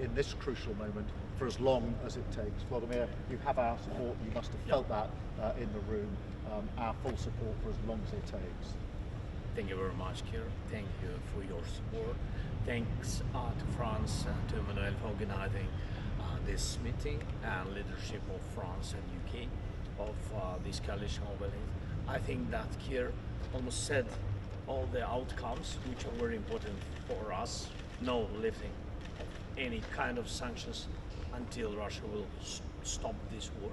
in this crucial moment for as long as it takes. Vladimir, you have our support. You must have felt that in the room. Our full support for as long as it takes. Thank you very much, Keir. Thank you for your support. Thanks to France and to Emmanuel for organizing this meeting and leadership of France and UK of this coalition of allies. I think that Keir almost said all the outcomes which are very important for us. No lifting of any kind of sanctions until Russia will stop this war.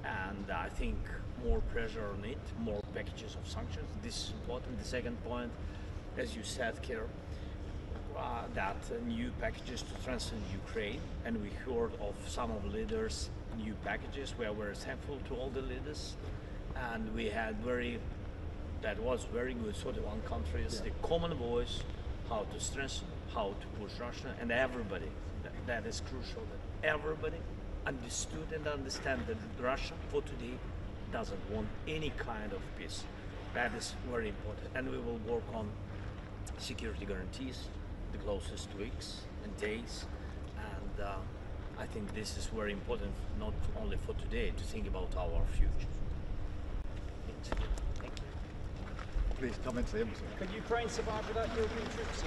And I think more pressure on it, more packages of sanctions. This is important. The second point, as you said, Keir, that new packages to strengthen Ukraine, and we heard of some of leaders' new packages. We are very thankful to all the leaders, and we had that was very good. 31 countries, the common voice, how to strengthen, how to push Russia, and everybody. That is crucial. That everybody understood and understand that Russia for today doesn't want any kind of peace. That is very important, and we will work on security guarantees the closest weeks and days, and I think this is very important not only for today, to think about our future. Thank you. Please come into the embassy. Could Ukraine survive without European troops?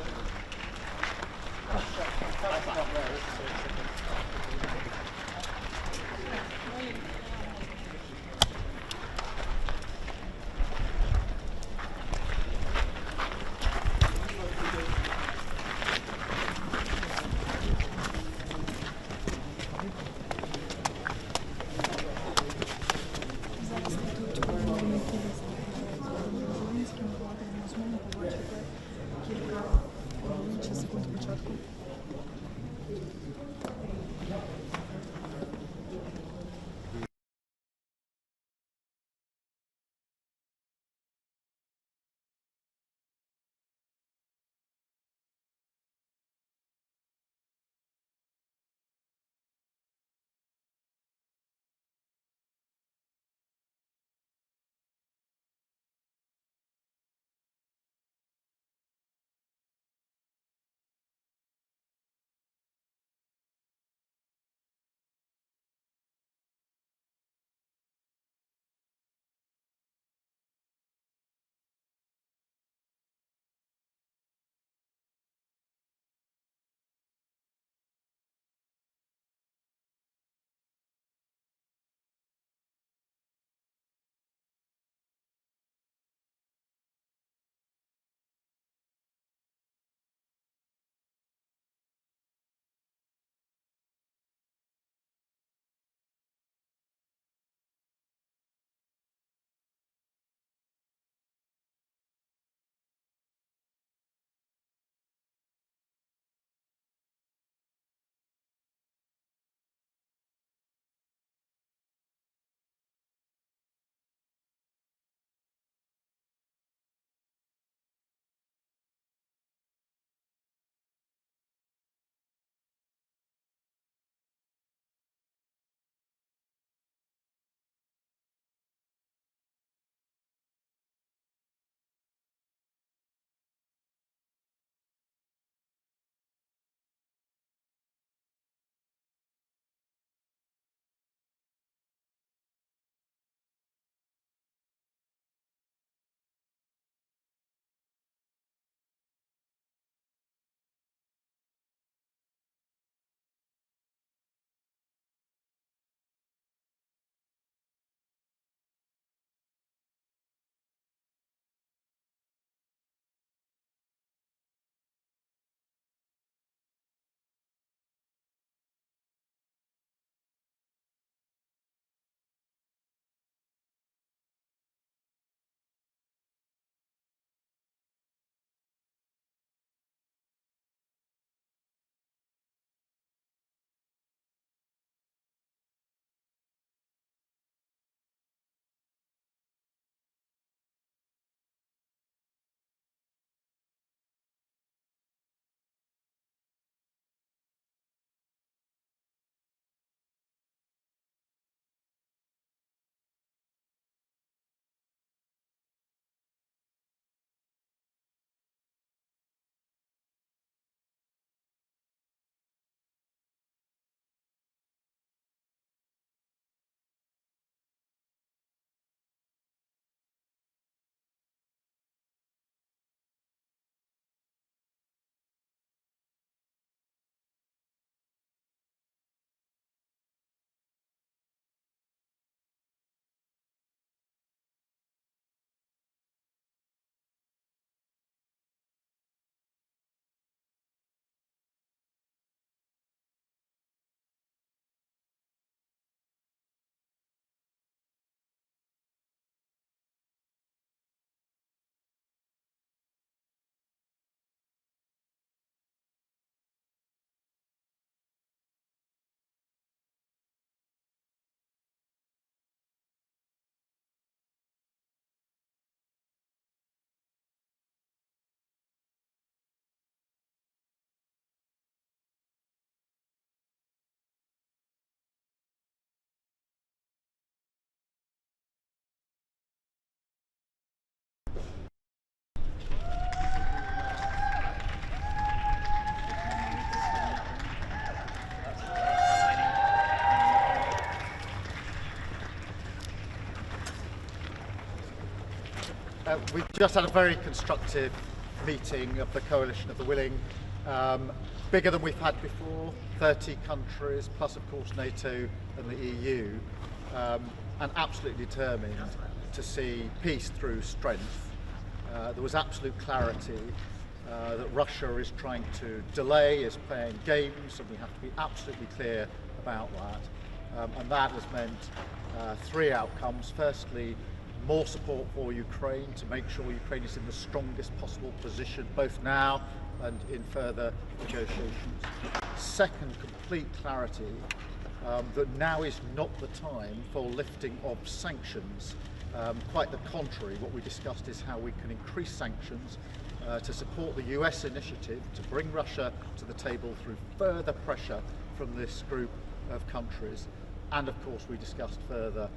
Кілька секунд початку. We've just had a very constructive meeting of the Coalition of the Willing, bigger than we've had before, 30 countries, plus of course NATO and the EU, and absolutely determined to see peace through strength. There was absolute clarity that Russia is trying to delay, is playing games, and we have to be absolutely clear about that. And that has meant three outcomes. Firstly, more support for Ukraine to make sure Ukraine is in the strongest possible position, both now and in further negotiations. Second, complete clarity that now is not the time for lifting of sanctions. Quite the contrary, what we discussed is how we can increase sanctions to support the US initiative to bring Russia to the table through further pressure from this group of countries. And of course we discussed further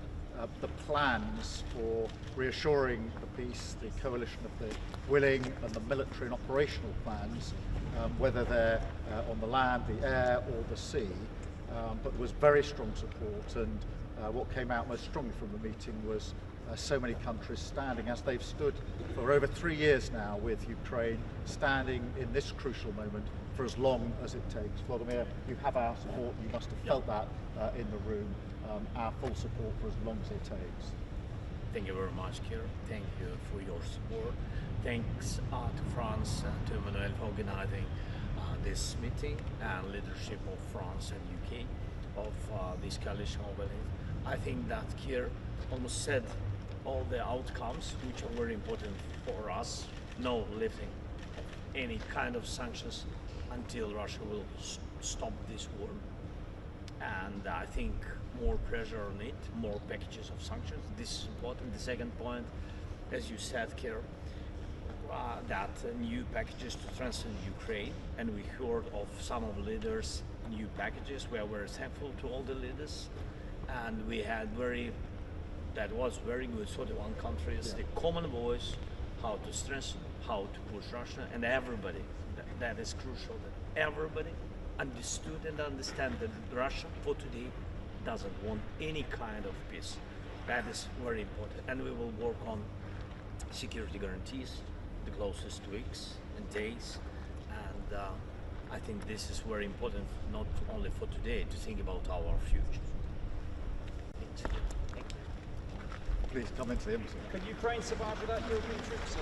the plans for reassuring the peace, the Coalition of the Willing and the military and operational plans, whether they're on the land, the air or the sea. But there was very strong support, and what came out most strongly from the meeting was so many countries standing, as they've stood for over 3 years now with Ukraine, standing in this crucial moment for as long as it takes. Vladimir, you have our support. You must have felt that in the room. Our full support for as long as it takes. Thank you very much, Keir. Thank you for your support. Thanks to France and to Emmanuel for organizing this meeting and leadership of France and UK of this coalition of willing. I think that Keir almost said all the outcomes which are very important for us. No lifting of any kind of sanctions until Russia will stop this war. And I think more pressure on it, more packages of sanctions. This is important. The second point, as you said, Keir, that new packages to strengthen Ukraine, and we heard of some of the leaders' new packages. We are very thankful to all the leaders, and we had that was very good. 41 countries, the common voice, how to strengthen, how to push Russia, and everybody. That is crucial. That everybody understood and understand that Russia for today doesn't want any kind of peace. That is very important, and we will work on security guarantees the closest weeks and days, and I think this is very important, not only for today, to think about our future. Thank you. Please come into the embassy. Could Ukraine survive without European troops, sir?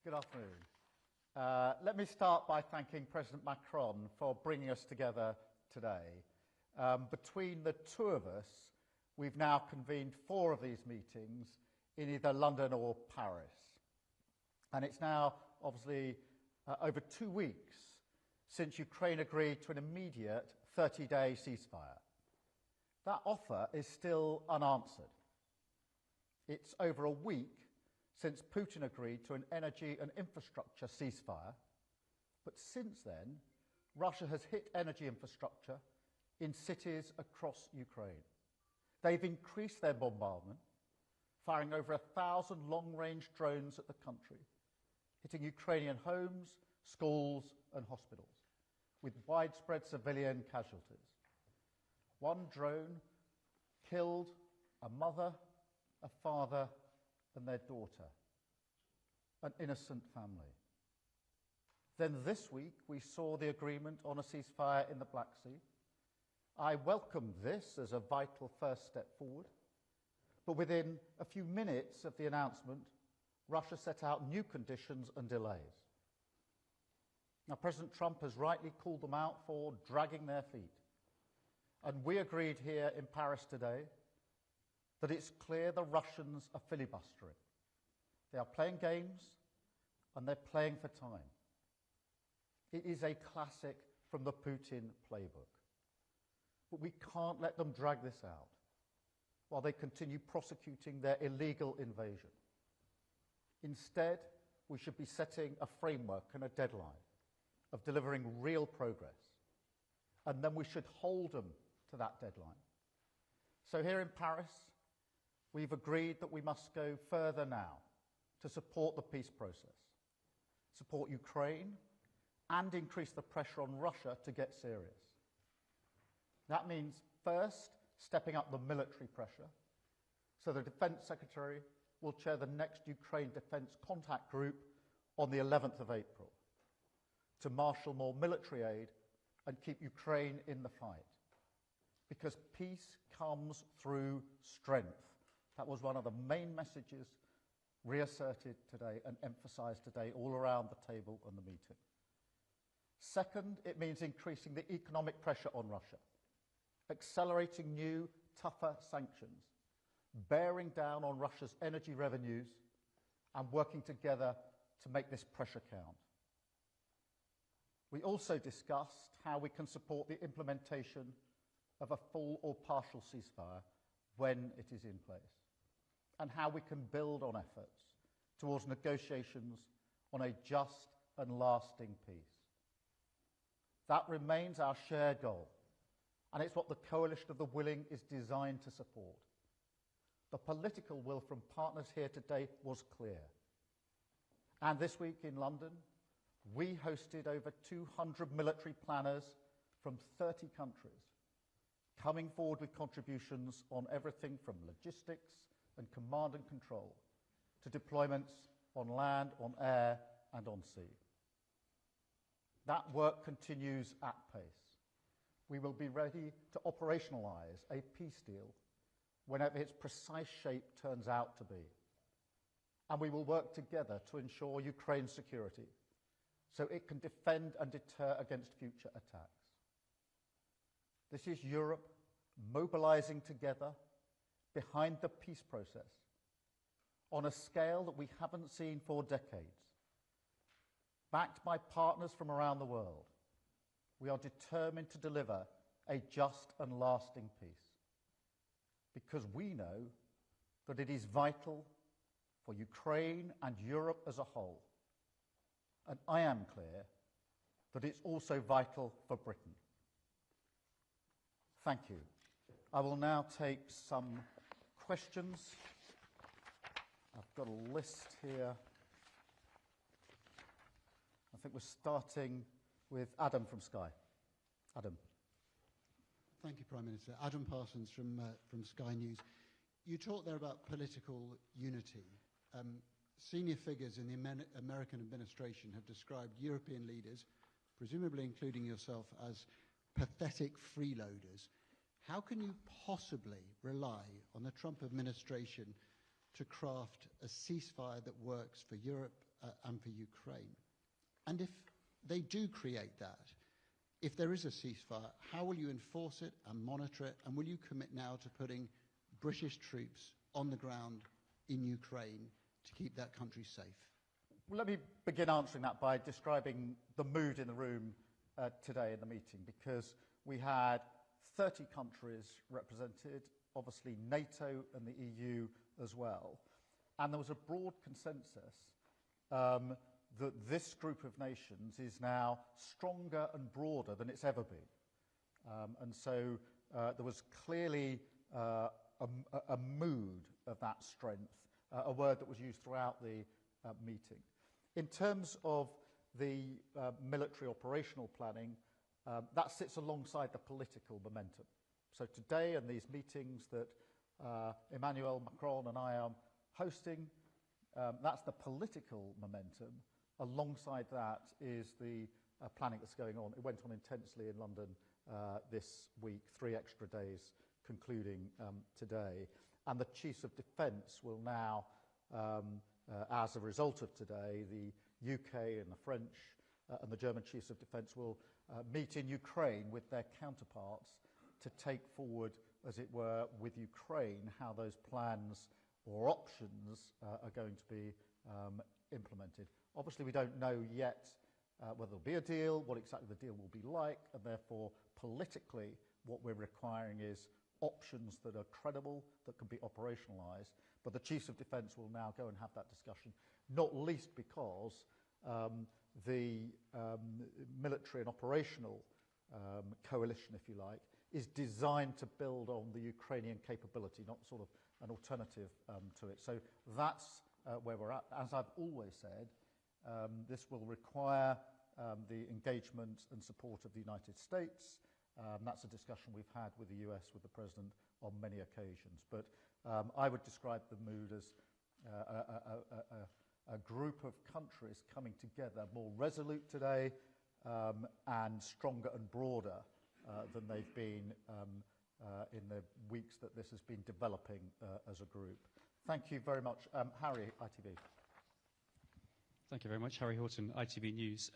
Good afternoon. Let me start by thanking President Macron for bringing us together today. Between the two of us, we've now convened 4 of these meetings in either London or Paris. And it's now, obviously, over 2 weeks since Ukraine agreed to an immediate 30-day ceasefire. That offer is still unanswered. It's over a week since Putin agreed to an energy and infrastructure ceasefire, but since then, Russia has hit energy infrastructure in cities across Ukraine. They've increased their bombardment, firing over 1,000 long-range drones at the country, hitting Ukrainian homes, schools and hospitals, with widespread civilian casualties. One drone killed a mother, a father and their daughter, an innocent family. Then this week we saw the agreement on a ceasefire in the Black Sea. I welcomed this as a vital first step forward, but within a few minutes of the announcement, Russia set out new conditions and delays. Now, President Trump has rightly called them out for dragging their feet. And we agreed here in Paris today that it's clear the Russians are filibustering. They are playing games and they're playing for time. It is a classic from the Putin playbook. But we can't let them drag this out while they continue prosecuting their illegal invasion. Instead, we should be setting a framework and a deadline of delivering real progress. And then we should hold them to that deadline. So here in Paris, we've agreed that we must go further now to support the peace process, support Ukraine, and increase the pressure on Russia to get serious. That means first stepping up the military pressure, so the Defence Secretary will chair the next Ukraine Defence Contact Group on the 11th of April to marshal more military aid and keep Ukraine in the fight. Because peace comes through strength. That was one of the main messages reasserted today and emphasised today all around the table and the meeting. Second, it means increasing the economic pressure on Russia, accelerating new, tougher sanctions, bearing down on Russia's energy revenues, and working together to make this pressure count. We also discussed how we can support the implementation of a full or partial ceasefire when it is in place, and how we can build on efforts towards negotiations on a just and lasting peace. That remains our shared goal, and it's what the Coalition of the Willing is designed to support. The political will from partners here today was clear. And this week in London, we hosted over 200 military planners from 30 countries, coming forward with contributions on everything from logistics and command and control to deployments on land, on air and on sea. That work continues at pace. We will be ready to operationalise a peace deal whenever its precise shape turns out to be. And we will work together to ensure Ukraine's security so it can defend and deter against future attacks. This is Europe mobilising together behind the peace process on a scale that we haven't seen for decades. Backed by partners from around the world, we are determined to deliver a just and lasting peace, because we know that it is vital for Ukraine and Europe as a whole. And I am clear that it's also vital for Britain. Thank you. I will now take some questions. I've got a list here. I think we're starting with Adam from Sky. Adam. Thank you, Prime Minister. Adam Parsons from Sky News. You talked there about political unity. Senior figures in the American administration have described European leaders, presumably including yourself, as pathetic freeloaders. How can you possibly rely on the Trump administration to craft a ceasefire that works for Europe and for Ukraine? And if they do create that, if there is a ceasefire, how will you enforce it and monitor it? And will you commit now to putting British troops on the ground in Ukraine to keep that country safe? Well, let me begin answering that by describing the mood in the room today in the meeting, because we had 30 countries represented, obviously NATO and the EU as well, and there was a broad consensus that this group of nations is now stronger and broader than it's ever been. And so there was clearly a mood of that strength, a word that was used throughout the meeting. In terms of the military operational planning, that sits alongside the political momentum. So today in these meetings that Emmanuel Macron and I are hosting, that's the political momentum. Alongside that is the planning that's going on. It went on intensely in London this week, 3 extra days concluding today. And the Chiefs of Defence will now, as a result of today, the UK and the French and the German Chiefs of Defence will meet in Ukraine with their counterparts to take forward, as it were, with Ukraine, how those plans or options are going to be implemented. Obviously, we don't know yet whether there'll be a deal, what exactly the deal will be like, and therefore, politically, what we're requiring is options that are credible, that can be operationalised. But the Chiefs of Defence will now go and have that discussion, not least because the military and operational coalition, if you like, is designed to build on the Ukrainian capability, not sort of an alternative to it. So that's where we're at. As I've always said, this will require the engagement and support of the United States. That's a discussion we've had with the US, with the President, on many occasions. But I would describe the mood as a group of countries coming together, more resolute today and stronger and broader than they've been in the weeks that this has been developing as a group. Thank you very much. Harry, ITV. Thank you very much. Harry Horton, ITV News.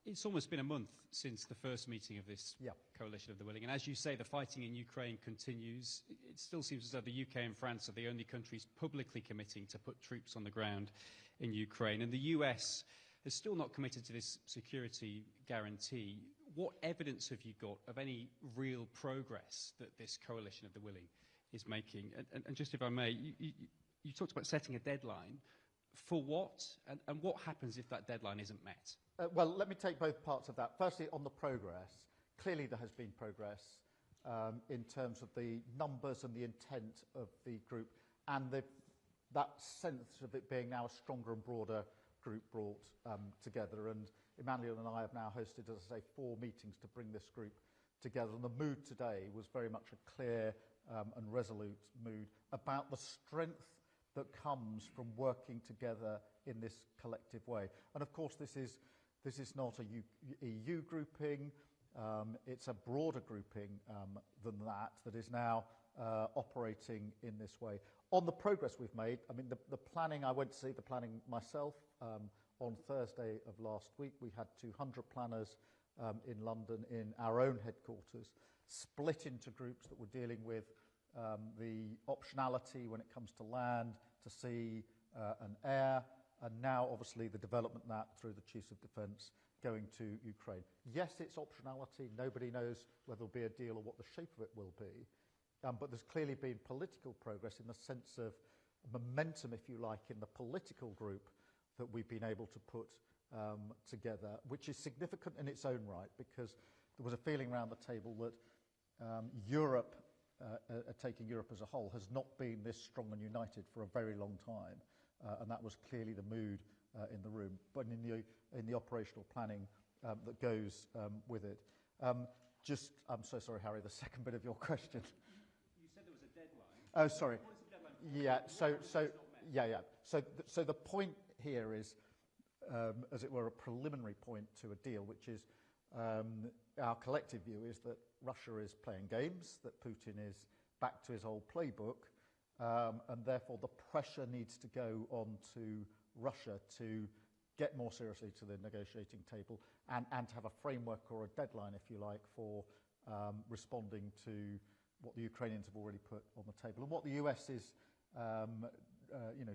It's almost been a month since the first meeting of this coalition of the willing. And as you say, the fighting in Ukraine continues. It still seems as though the UK and France are the only countries publicly committing to put troops on the ground in Ukraine. And the US has still not committed to this security guarantee. What evidence have you got of any real progress that this coalition of the willing is making? And just if I may, you talked about setting a deadline. For what? And what happens if that deadline isn't met? Well, let me take both parts of that. Firstly, on the progress. Clearly there has been progress in terms of the numbers and the intent of the group and that sense of it being now a stronger and broader group brought together. And Emmanuel and I have now hosted, as I say, 4 meetings to bring this group together. And the mood today was very much a clear and resolute mood about the strength that comes from working together in this collective way. And of course, this is not a EU grouping. It's a broader grouping than that is now operating in this way. On the progress we've made, I mean, the planning, I went to see the planning myself on Thursday of last week. We had 200 planners in London in our own headquarters, split into groups that were dealing with the optionality when it comes to land, to sea and air, and now obviously the development of that through the Chiefs of Defence going to Ukraine. Yes, it's optionality. Nobody knows whether there'll be a deal or what the shape of it will be. But there's clearly been political progress in the sense of momentum, if you like, in the political group that we've been able to put together, which is significant in its own right, because there was a feeling around the table that Europe, taking Europe as a whole, has not been this strong and united for a very long time. And that was clearly the mood in the room, but in the operational planning that goes with it. I'm so sorry, Harry, the second bit of your question. You said there was a deadline. Oh, sorry. What is the deadline? Yeah, so the point here is, as it were, a preliminary point to a deal, which is our collective view is that Russia is playing games, that Putin is back to his old playbook, and therefore the pressure needs to go on to Russia to get more seriously to the negotiating table and to have a framework or a deadline, if you like, for responding to what the Ukrainians have already put on the table and what the US is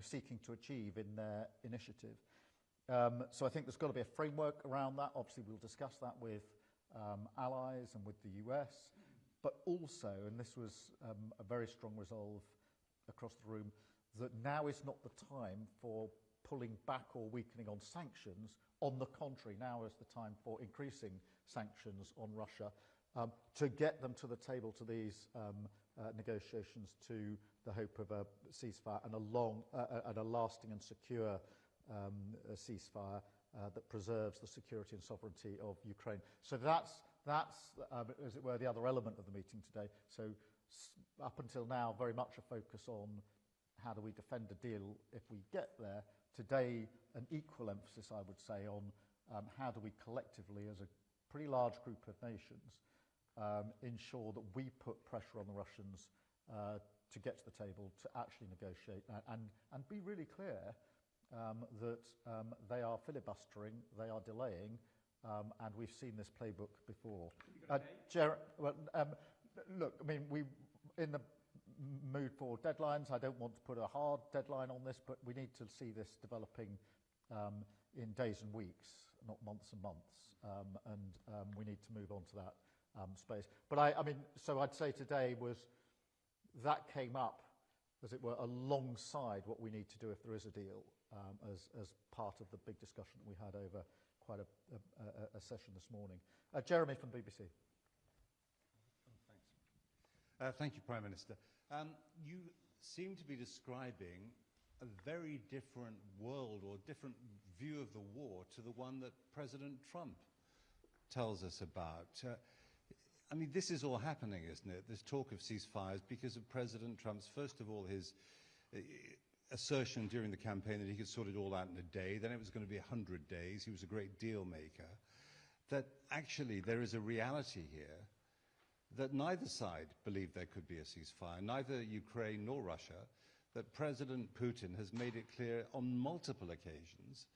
seeking to achieve in their initiative. So I think there's got to be a framework around that. Obviously, we'll discuss that with allies and with the US, but also, and this was a very strong resolve across the room, that now is not the time for pulling back or weakening on sanctions. On the contrary, now is the time for increasing sanctions on Russia to get them to the table to these negotiations to the hope of a ceasefire and a lasting and secure ceasefire that preserves the security and sovereignty of Ukraine. So that's as it were, the other element of the meeting today. So up until now, very much a focus on how do we defend a deal if we get there. Today, an equal emphasis, I would say, on how do we collectively, as a pretty large group of nations, ensure that we put pressure on the Russians to get to the table, to actually negotiate, and be really clear that they are filibustering, they are delaying, and we've seen this playbook before. Look, I mean, we in the mood for deadlines. I don't want to put a hard deadline on this, but we need to see this developing in days and weeks, not months and months, and we need to move on to that space. But I mean, so I'd say today that came up, as it were, alongside what we need to do if there is a deal, as part of the big discussion that we had over quite a session this morning. Jeremy from BBC. Thanks. Thank you, Prime Minister. You seem to be describing a very different world or different view of the war to the one that President Trump tells us about. I mean, this is all happening, isn't it? This talk of ceasefires because of President Trump's, first of all, his assertion during the campaign that he could sort it all out in a day. Then it was going to be 100 days. He was a great deal maker. That actually there is a reality here that neither side believed there could be a ceasefire, neither Ukraine nor Russia, that President Putin has made it clear on multiple occasions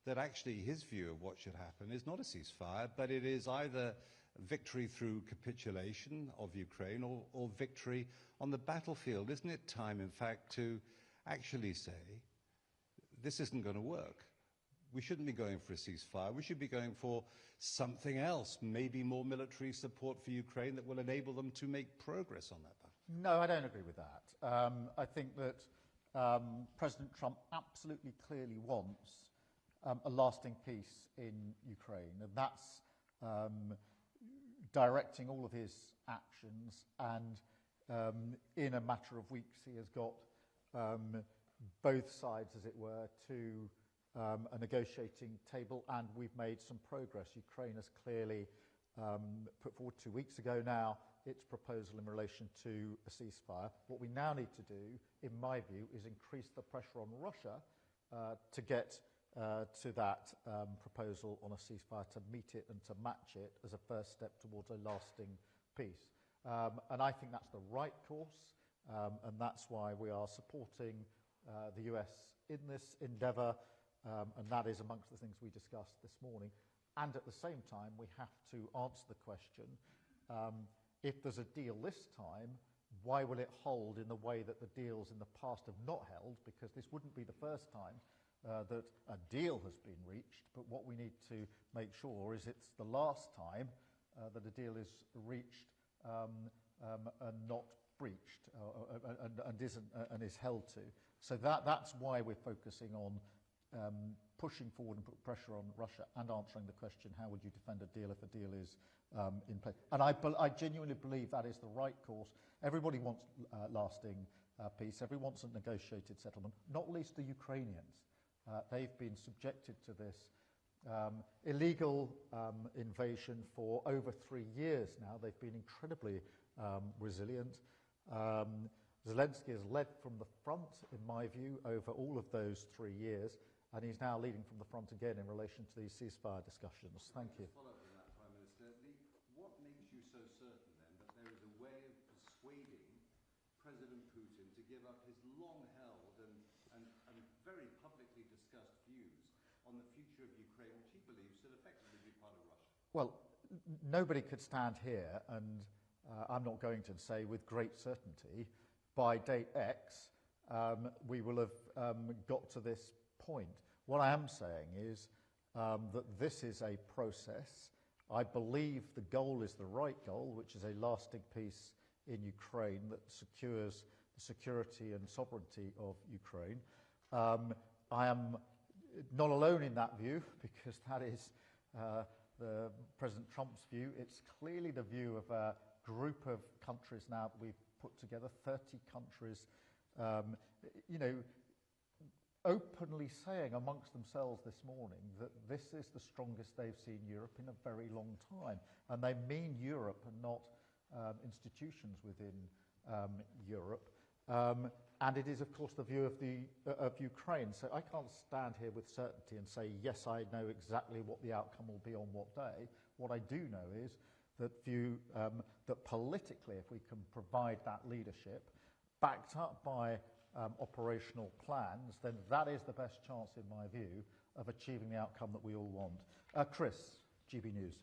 that actually his view of what should happen is not a ceasefire, but it is either victory through capitulation of Ukraine or victory on the battlefield. Isn't it time, in fact, to actually say, this isn't going to work? We shouldn't be going for a ceasefire. We should be going for something else, maybe more military support for Ukraine that will enable them to make progress on that battle. No, I don't agree with that. I think that President Trump absolutely clearly wants a lasting peace in Ukraine, and that's directing all of his actions, and in a matter of weeks he has got both sides, as it were, to a negotiating table, and we've made some progress. Ukraine has clearly put forward 2 weeks ago now its proposal in relation to a ceasefire. What we now need to do, in my view, is increase the pressure on Russia to get to that proposal on a ceasefire, to meet it and to match it as a first step towards a lasting peace. And I think that's the right course, and that's why we are supporting the US in this endeavour, and that is amongst the things we discussed this morning. And at the same time, we have to answer the question, if there's a deal this time, why will it hold in the way that the deals in the past have not held? Because this wouldn't be the first time that a deal has been reached, but what we need to make sure is it's the last time that a deal is reached and not breached and is held to. So that's why we're focusing on pushing forward and put pressure on Russia and answering the question, how would you defend a deal if a deal is in place? And I genuinely believe that is the right course. Everybody wants lasting peace. Everyone wants a negotiated settlement, not least the Ukrainians. They've been subjected to this illegal invasion for over 3 years now. They've been incredibly resilient. Zelensky has led from the front, in my view, over all of those 3 years, and he's now leading from the front again in relation to these ceasefire discussions. Thank you. Follow up on that, Prime Minister. What makes you so certain, then, that there is a way of persuading President Putin to give up his long-held and very publicly discussed views on the future of Ukraine, which he believes should effectively be part of Russia. Well, nobody could stand here and I'm not going to say with great certainty by date X we will have got to this point. What I am saying is that this is a process. I believe the goal is the right goal, which is a lasting peace in Ukraine that secures the security and sovereignty of Ukraine. I am not alone in that view, because that is the President Trump's view. It's clearly the view of a group of countries now that we've put together, 30 countries, you know, openly saying amongst themselves this morning that this is the strongest they've seen Europe in a very long time. And they mean Europe and not institutions within Europe. And it is, of course, the view of Ukraine. So I can't stand here with certainty and say, yes, I know exactly what the outcome will be on what day. What I do know is that that politically, if we can provide that leadership, backed up by operational plans, then that is the best chance, in my view, of achieving the outcome that we all want. Chris, GB News.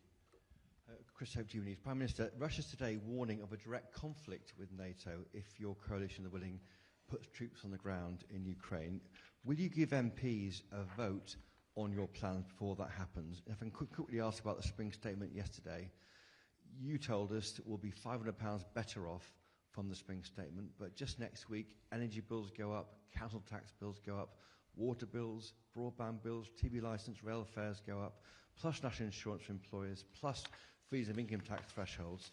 Chris Hope, GB News. Prime Minister, Russia's today warning of a direct conflict with NATO if your coalition of the willing puts troops on the ground in Ukraine. Will you give MPs a vote on your plans before that happens? If I can quickly ask about the spring statement yesterday, you told us that we'll be £500 better off from the spring statement, but just next week, energy bills go up, council tax bills go up, water bills, broadband bills, TV licence, rail fares go up, plus national insurance for employers, plus fees of income tax thresholds.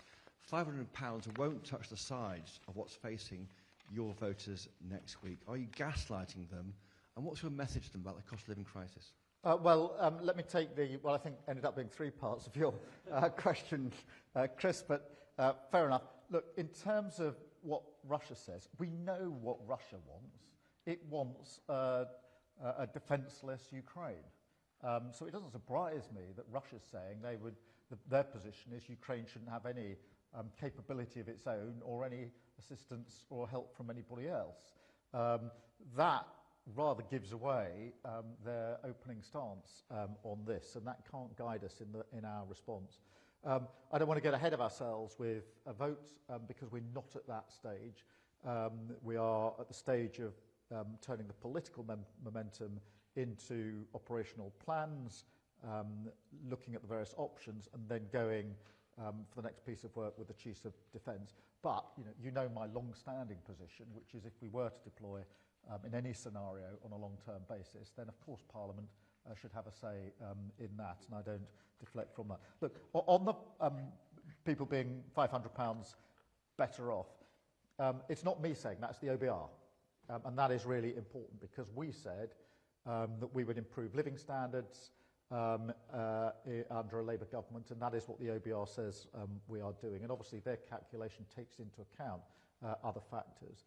£500 won't touch the sides of what's facing your voters next week. Are you gaslighting them? And what's your message to them about the cost of living crisis? Let me take I think ended up being three parts of your question, Chris, but fair enough. Look, in terms of what Russia says, we know what Russia wants. It wants a defenceless Ukraine. So it doesn't surprise me that Russia's saying their position is Ukraine shouldn't have any capability of its own or any assistance or help from anybody else. That rather gives away their opening stance on this, and that can't guide us in our response. I don't want to get ahead of ourselves with a vote because we're not at that stage. We are at the stage of turning the political momentum into operational plans, looking at the various options, and then going for the next piece of work with the Chiefs of Defence. But you know my long-standing position, which is if we were to deploy in any scenario on a long-term basis, then of course Parliament should have a say in that, and I don't deflect from that. Look, on the people being £500 better off, it's not me saying that, it's the OBR. And that is really important because we said that we would improve living standards under a Labour government, and that is what the OBR says we are doing. And obviously their calculation takes into account other factors.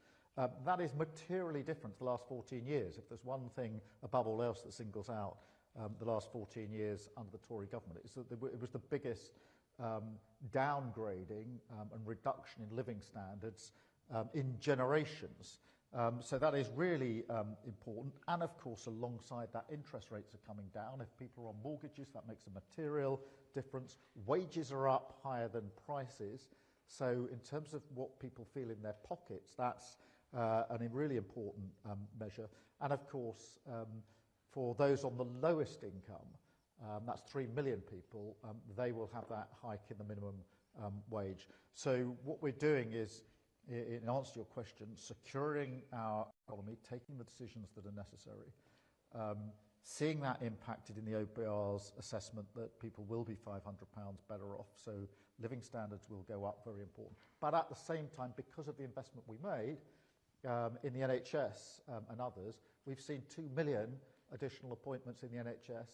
That is materially different to the last 14 years. If there's one thing above all else that singles out the last 14 years under the Tory government, it's that it was the biggest downgrading and reduction in living standards in generations. So that is really important. And of course, alongside that, interest rates are coming down. If people are on mortgages, that makes a material difference. Wages are up higher than prices. So in terms of what people feel in their pockets, that's a really important measure. And of course, for those on the lowest income, that's 3 million people, they will have that hike in the minimum wage. So what we're doing is, in answer to your question, securing our economy, taking the decisions that are necessary, seeing that impacted in the OBR's assessment that people will be £500 better off, so living standards will go up, very important. But at the same time, because of the investment we made in the NHS and others, we've seen 2 million additional appointments in the NHS.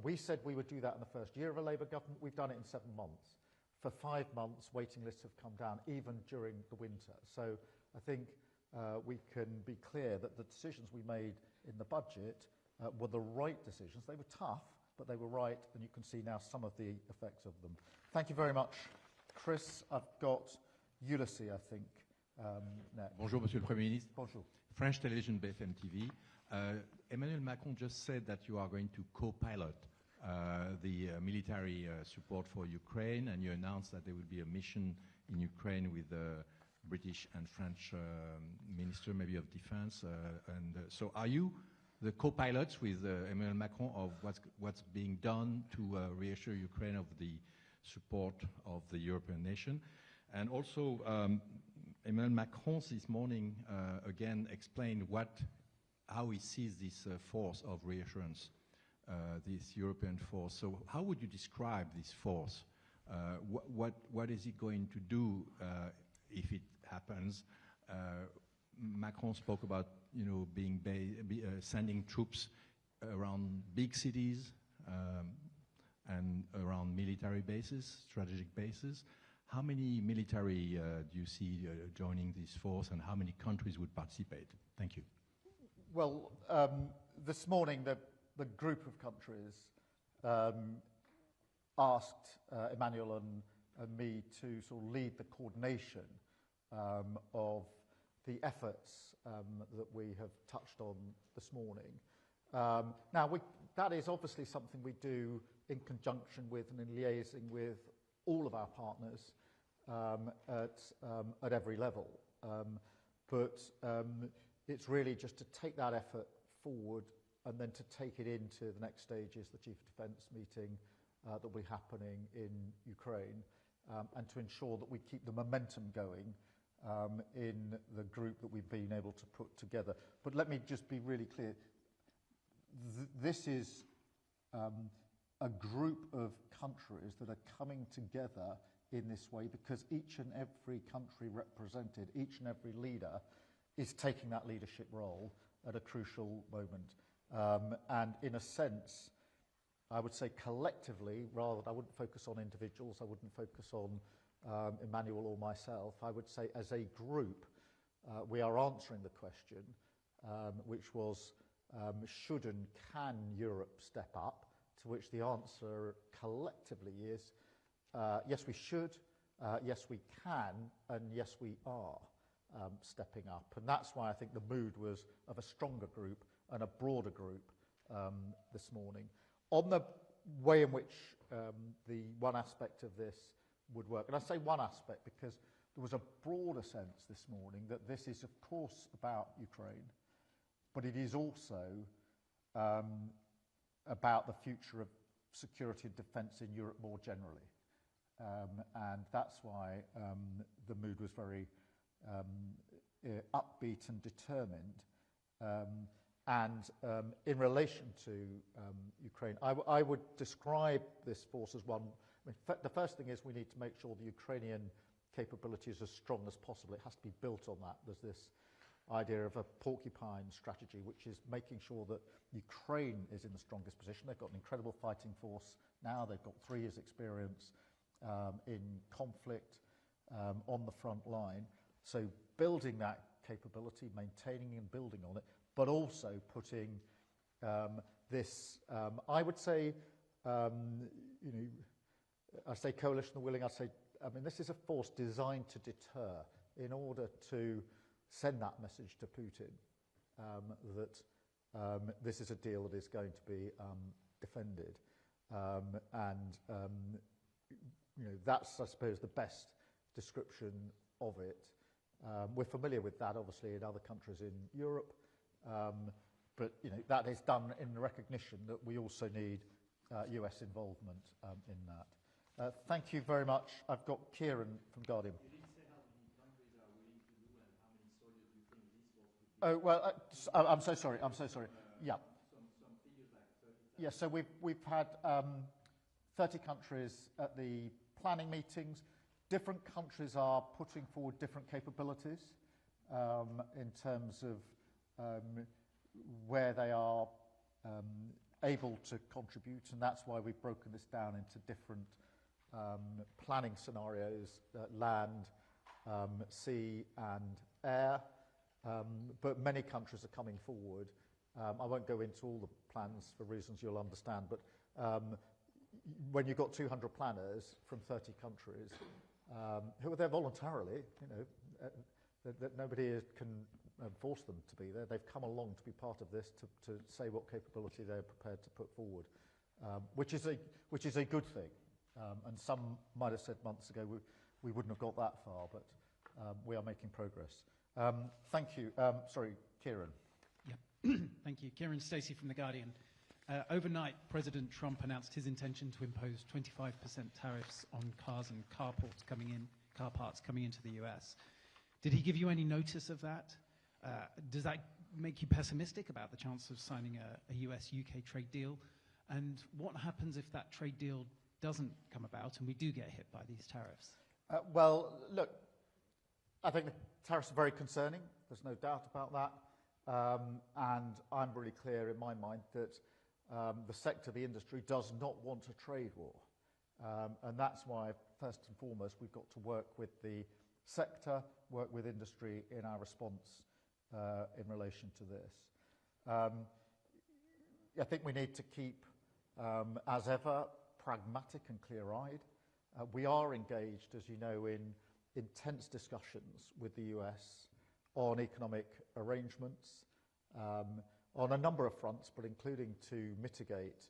We said we would do that in the first year of a Labour government. We've done it in 7 months. For 5 months, waiting lists have come down, even during the winter. So I think we can be clear that the decisions we made in the budget were the right decisions. They were tough, but they were right, and you can see now some of the effects of them. Thank you very much, Chris. I've got Ulysses, I think, next. Bonjour, Monsieur le Premier ministre. Bonjour. French television BFM TV. Emmanuel Macron just said that you are going to co-pilot the military support for Ukraine, and you announced that there will be a mission in Ukraine with the British and French Minister, maybe of Defense. So are you the co-pilots with Emmanuel Macron of what's being done to reassure Ukraine of the support of the European nation? And also, Emmanuel Macron this morning again explained how he sees this force of reassurance, this European force. So how would you describe this force? What is it going to do if it happens? Macron spoke about sending troops around big cities and around military bases, strategic bases. How many military do you see joining this force, and how many countries would participate? Thank you. Well, this morning the group of countries asked Emmanuel and me to sort of lead the coordination of the efforts that we have touched on this morning. Now, that is obviously something we do in conjunction with and in liaising with all of our partners at every level. But it's really just to take that effort forward and then to take it into the next stages, the Chief of Defence meeting that will be happening in Ukraine, and to ensure that we keep the momentum going in the group that we've been able to put together. But let me just be really clear. This is a group of countries that are coming together in this way because each and every country represented, each and every leader is taking that leadership role at a crucial moment. And in a sense, I would say collectively, rather than I wouldn't focus on individuals, I wouldn't focus on Emmanuel or myself, I would say as a group, we are answering the question, which was, should and can Europe step up? To which the answer collectively is, yes we should, yes we can, and yes we are stepping up. And that's why I think the mood was of a stronger group and a broader group this morning. On the way in which the one aspect of this would work, and I say one aspect because there was a broader sense this morning that this is of course about Ukraine, but it is also about the future of security and defence in Europe more generally. And that's why the mood was very upbeat and determined. And in relation to Ukraine, I would describe this force as one. I mean, the first thing is we need to make sure the Ukrainian capability is as strong as possible. It has to be built on that. There's this idea of a porcupine strategy, which is making sure that Ukraine is in the strongest position. They've got an incredible fighting force now. They've got 3 years' experience in conflict on the front line. So building that capability, maintaining and building on it, but also putting this, I would say, I say coalition of the willing, I mean, this is a force designed to deter in order to send that message to Putin that this is a deal that is going to be defended. That's, I suppose, the best description of it. We're familiar with that, obviously, in other countries in Europe, but that is done in the recognition that we also need US involvement in that. Thank you very much. I've got Kieran from Guardian. You didn't say how many countries are willing to do and how many soldiers do you think this force would be? Oh, well, I'm so sorry. Yeah. Some figures like 30,000. Yeah, so we've had 30 countries at the planning meetings. Different countries are putting forward different capabilities in terms of where they are able to contribute, and that's why we've broken this down into different planning scenarios, land, sea and air. But many countries are coming forward. I won't go into all the plans for reasons you'll understand, but when you've got 200 planners from 30 countries who are there voluntarily, that nobody can force them to be there. They've come along to be part of this, to say what capability they're prepared to put forward, which is a good thing. And some might have said months ago we wouldn't have got that far, but we are making progress. Thank you. Sorry, Kieran. Yep. Thank you. Kieran Stacey from The Guardian. Overnight, President Trump announced his intention to impose 25% tariffs on cars and car parts coming into the US. Did he give you any notice of that? Does that make you pessimistic about the chance of signing a US-UK trade deal? And what happens if that trade deal doesn't come about and we do get hit by these tariffs? Well, look, I think the tariffs are very concerning. There's no doubt about that. And I'm really clear in my mind that the sector, the industry, does not want a trade war. And that's why, first and foremost, we've got to work with the sector, work with industry in our response in relation to this. I think we need to keep, as ever, pragmatic and clear-eyed. We are engaged, as you know, in intense discussions with the US on economic arrangements on a number of fronts, but including to mitigate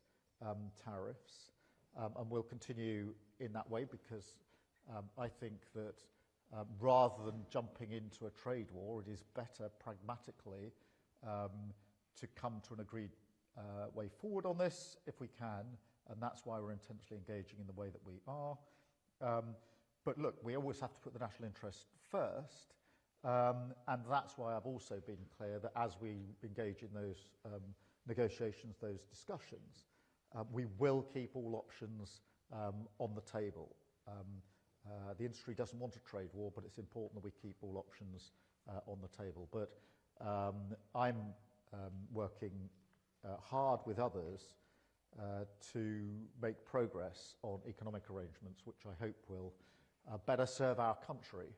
tariffs. And we'll continue in that way because I think that rather than jumping into a trade war, it is better pragmatically to come to an agreed way forward on this if we can, and that's why we're intensely engaging in the way that we are. But look, we always have to put the national interest first, and that's why I've also been clear that as we engage in those negotiations, those discussions, we will keep all options on the table. The industry doesn't want a trade war, but it's important that we keep all options on the table. But I'm working hard with others to make progress on economic arrangements, which I hope will better serve our country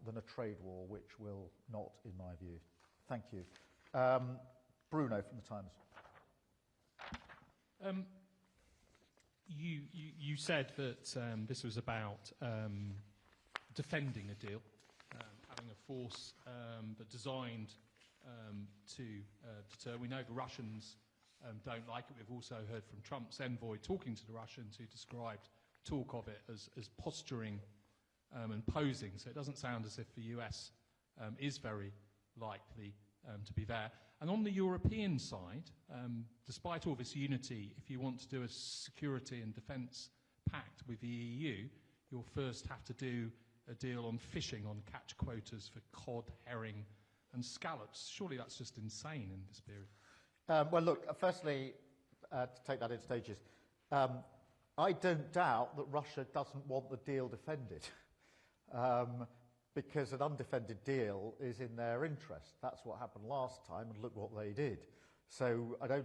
than a trade war, which will not, in my view. Thank you. Bruno from The Times. You said that this was about defending a deal, having a force that designed to deter. We know the Russians don't like it. We've also heard from Trump's envoy talking to the Russians who described talk of it as posturing and posing. So it doesn't sound as if the US is very likely to be there. And on the European side, despite all this unity, if you want to do a security and defence pact with the EU, you'll first have to do a deal on fishing on catch quotas for cod, herring and scallops. Surely that's just insane in this period. Well, look, firstly, to take that in stages, I don't doubt that Russia doesn't want the deal defended. Because an undefended deal is in their interest. That's what happened last time, and look what they did. So I don't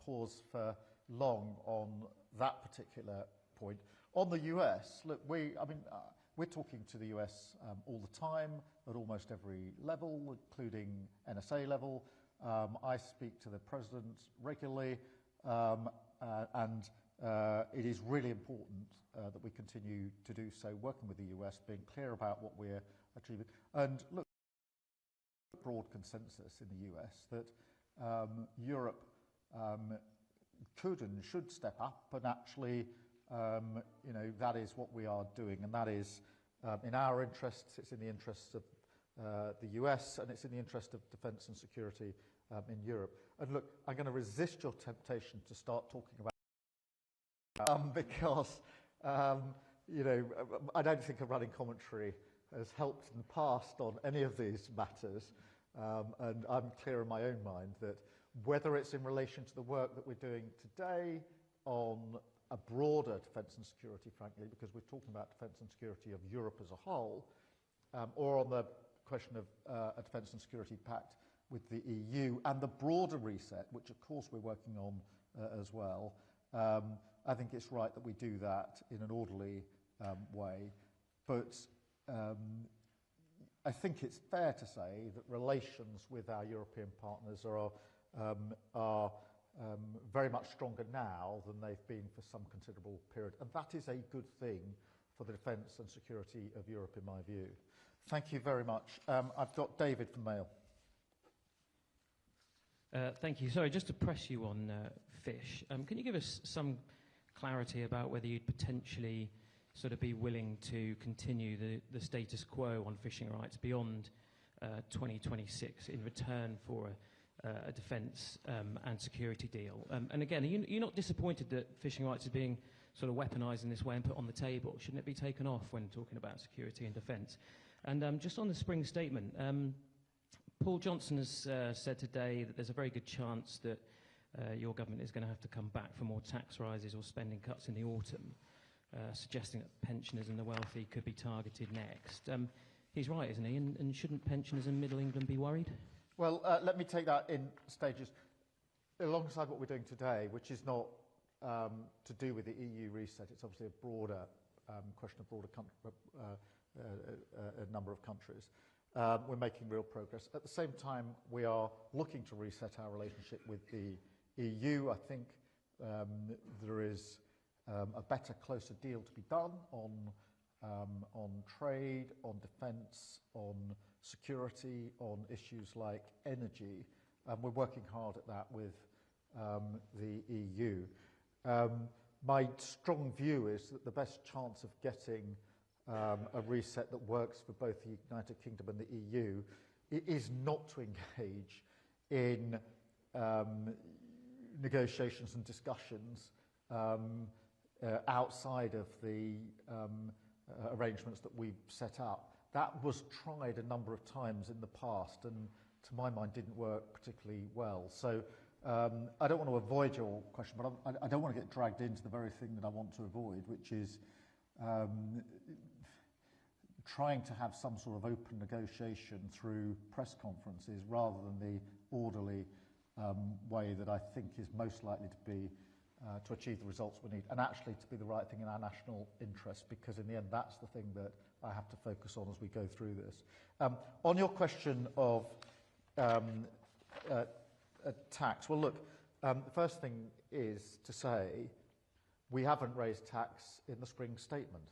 pause for long on that particular point. On the US, look, we're talking to the US all the time, at almost every level, including NSA level. I speak to the president regularly, and it is really important that we continue to do so, working with the US, being clear about what we're achieving. And look, broad consensus in the US that Europe could and should step up, and actually, that is what we are doing, and that is in our interests. It's in the interests of the US, and it's in the interest of defence and security in Europe. And look, I'm going to resist your temptation to start talking about because I don't think a running commentary has helped in the past on any of these matters, and I'm clear in my own mind that whether it's in relation to the work that we're doing today on a broader defence and security, frankly, because we're talking about defence and security of Europe as a whole, or on the question of a defence and security pact with the EU and the broader reset, which of course we're working on as well, I think it's right that we do that in an orderly way. But I think it's fair to say that relations with our European partners are very much stronger now than they've been for some considerable period. And that is a good thing for the defence and security of Europe, in my view. Thank you very much. I've got David from Mail. Thank you. Sorry, just to press you on fish, can you give us some clarity about whether you'd potentially sort of be willing to continue the status quo on fishing rights beyond 2026 in return for a defence and security deal? And again, are you not disappointed that fishing rights are being sort of weaponised in this way and put on the table? Shouldn't it be taken off when talking about security and defence? And just on the spring statement, Paul Johnson has said today that there's a very good chance that your government is going to have to come back for more tax rises or spending cuts in the autumn, suggesting that pensioners and the wealthy could be targeted next. He's right, isn't he? And shouldn't pensioners in Middle England be worried? Well, let me take that in stages. Alongside what we're doing today, which is not to do with the EU reset, it's obviously a broader question, a broader a number of countries. We're making real progress. At the same time, we are looking to reset our relationship with the EU. I think there is a better, closer deal to be done on trade, on defence, on security, on issues like energy. We're working hard at that with the EU. My strong view is that the best chance of getting a reset that works for both the United Kingdom and the EU is not to engage in negotiations and discussions outside of the arrangements that we've set up. That was tried a number of times in the past and, to my mind, didn't work particularly well. So I don't want to avoid your question, but I don't want to get dragged into the very thing that I want to avoid, which is trying to have some sort of open negotiation through press conferences rather than the orderly way that I think is most likely to be to achieve the results we need, and actually to be the right thing in our national interest, because in the end that's the thing that I have to focus on as we go through this. On your question of tax, well look, the first thing is to say we haven't raised tax in the spring statement.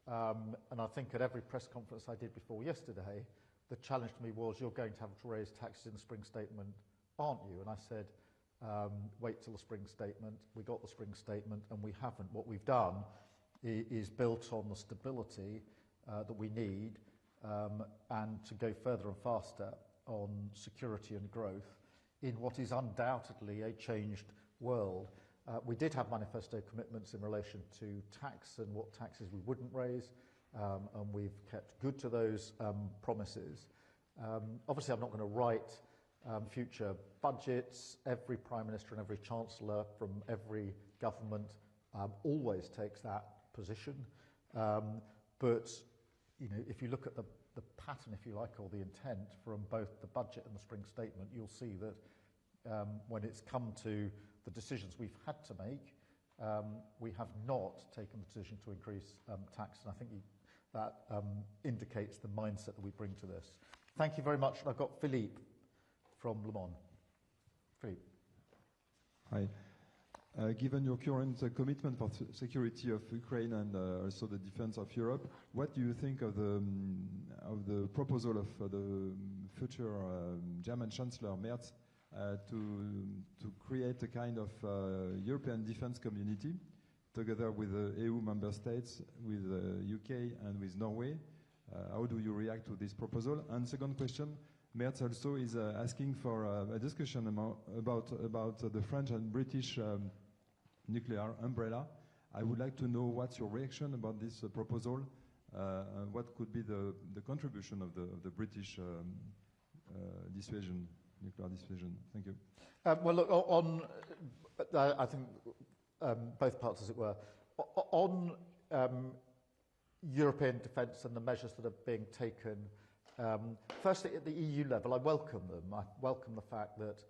And I think at every press conference I did before yesterday, the challenge to me was, you're going to have to raise taxes in the spring statement, aren't you? And I said, wait till the spring statement. We got the spring statement and we haven't. What we've done is built on the stability that we need and to go further and faster on security and growth in what is undoubtedly a changed world. We did have manifesto commitments in relation to tax and what taxes we wouldn't raise, and we've kept good to those promises. Obviously, I'm not going to write future budgets. Every Prime Minister and every Chancellor from every government always takes that position. But you know, if you look at the pattern, if you like, or the intent from both the budget and the spring statement, you'll see that when it's come to the decisions we've had to make, we have not taken the decision to increase tax, and I think that indicates the mindset that we bring to this. Thank you very much. I've got Philippe from Le Monde. Philippe. Hi. Given your current commitment for security of Ukraine and also the defense of Europe, what do you think of the proposal of the future German Chancellor Merz to create a kind of European defense community together with the EU member states, with the UK and with Norway? How do you react to this proposal? And second question, Merz also is asking for a discussion about the French and British nuclear umbrella. I would like to know what's your reaction about this proposal, and what could be the contribution of the British dissuasion, nuclear dissuasion. Thank you. Well, look, on I think both parts, as it were, on European defence and the measures that are being taken. Firstly, at the EU level, I welcome them. I welcome the fact that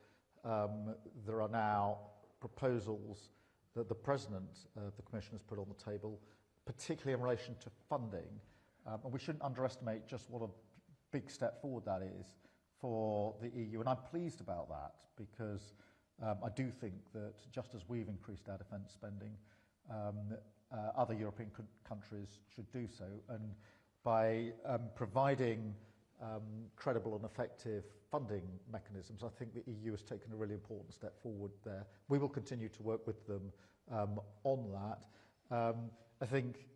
there are now proposals that the President of the Commission has put on the table, particularly in relation to funding. And we shouldn't underestimate just what a big step forward that is for the EU. And I'm pleased about that, because I do think that just as we've increased our defence spending, other European countries should do so. And by providing credible and effective funding mechanisms, I think the EU has taken a really important step forward there. We will continue to work with them on that. I think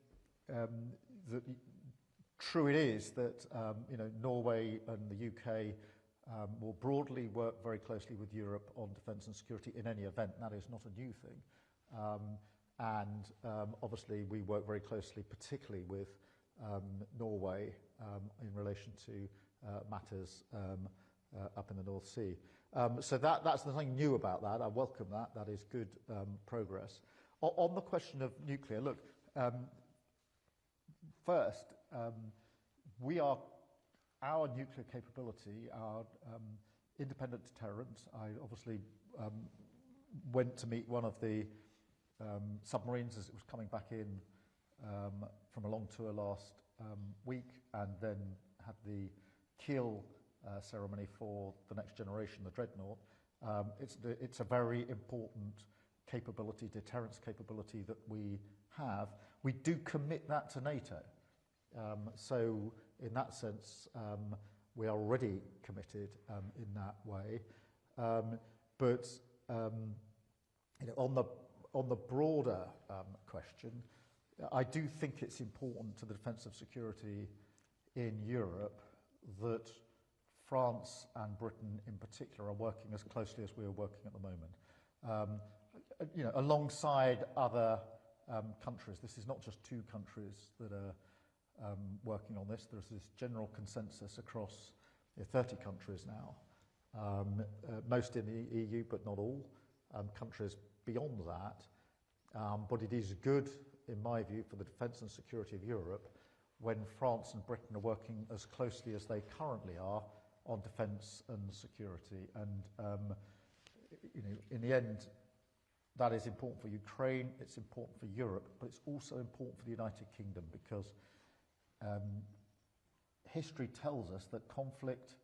that true it is that Norway and the UK will broadly work very closely with Europe on defence and security in any event. That is not a new thing. Obviously we work very closely, particularly with Norway in relation to matters up in the North Sea. So that's nothing new about that. I welcome that. That is good progress. On the question of nuclear, look, first, our nuclear capability, our independent deterrent. I obviously went to meet one of the submarines as it was coming back in from a long tour last week, and then had the keel ceremony for the next generation, the Dreadnought. It's a very important capability, deterrence capability that we have. We do commit that to NATO. So in that sense, we are already committed in that way. On the broader question, I do think it's important to the defence of security in Europe that France and Britain in particular are working as closely as we are working at the moment. Alongside other countries. This is not just two countries that are working on this. There's this general consensus across 30 countries now, most in the EU, but not all, countries beyond that. But it is good, in my view, for the defence and security of Europe when France and Britain are working as closely as they currently are on defence and security. And in the end, that is important for Ukraine, it's important for Europe, but it's also important for the United Kingdom because history tells us that conflict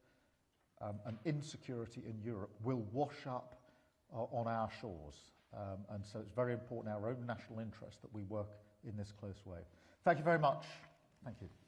and insecurity in Europe will wash up on our shores. And so it's very important in our own national interest that we work in this close way. Thank you very much. Thank you.